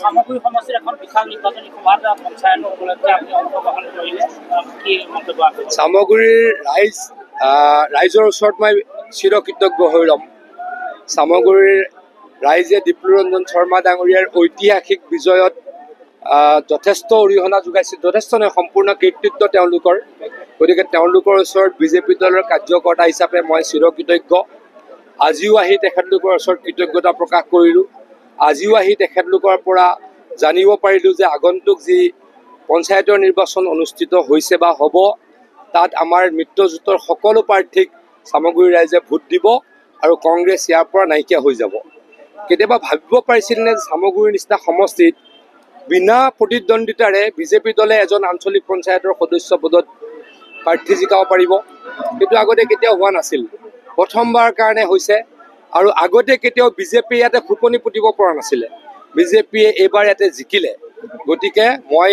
সামগ্ৰী সমষ্টিৰ এখন বিশাল নিৰ্বাচনী সভাত পঞ্চায়তৰ উপলক্ষে আপুনি অংশগ্ৰহণ কৰিলে কি মন্তব্য আছে? সামগ্ৰীৰ ৰাইজৰ ওচৰত মই চিৰকৃতজ্ঞ হৈ ৰ'ম। সামগ্ৰীৰ ৰাইজে ডিপ্লুৰঞ্জন শৰ্মা ডাঙৰীয়াৰ ঐতিহাসিক বিজয়ত যথেষ্ট অৰিহণা যোগাইছিল, যথেষ্ট নহয় সম্পূৰ্ণ কৃতিত্ব তেওঁলোকৰ। গতিকে তেওঁলোকৰ ওচৰত বিজেপি দলৰ কাৰ্যকৰ্তা হিচাপে মই চিৰকৃতজ্ঞ। আজিও আহি তেখেতলোকৰ ওচৰত কৃতজ্ঞতা প্ৰকাশ কৰিলোঁ। আজিও আহি তেখেতলোকৰ পৰা জানিব পাৰিলোঁ যে আগন্তুক যি পঞ্চায়তৰ নিৰ্বাচন অনুষ্ঠিত হৈছে বা হ'ব, তাত আমাৰ মিত্ৰজোঁটৰ সকলো প্ৰাৰ্থীক সামগ্ৰী ৰাইজে ভোট দিব আৰু কংগ্ৰেছ ইয়াৰ পৰা নাইকিয়া হৈ যাব। কেতিয়াবা ভাবিব পাৰিছিল নে সামগ্ৰীৰ নিচিনা সমষ্টিত বিনা প্ৰতিদ্বন্দ্বিতাৰে বিজেপি দলে এজন আঞ্চলিক পঞ্চায়তৰ সদস্য পদত প্ৰাৰ্থী জিকাব পাৰিব? সেইটো আগতে কেতিয়াও হোৱা নাছিল, প্ৰথমবাৰ কাৰণে হৈছে। আৰু আগতে কেতিয়াও বিজেপিয়ে ইয়াতে ফুপনি পুতিব পৰা নাছিলে, বিজেপিয়ে এইবাৰ ইয়াতে জিকিলে। গতিকে মই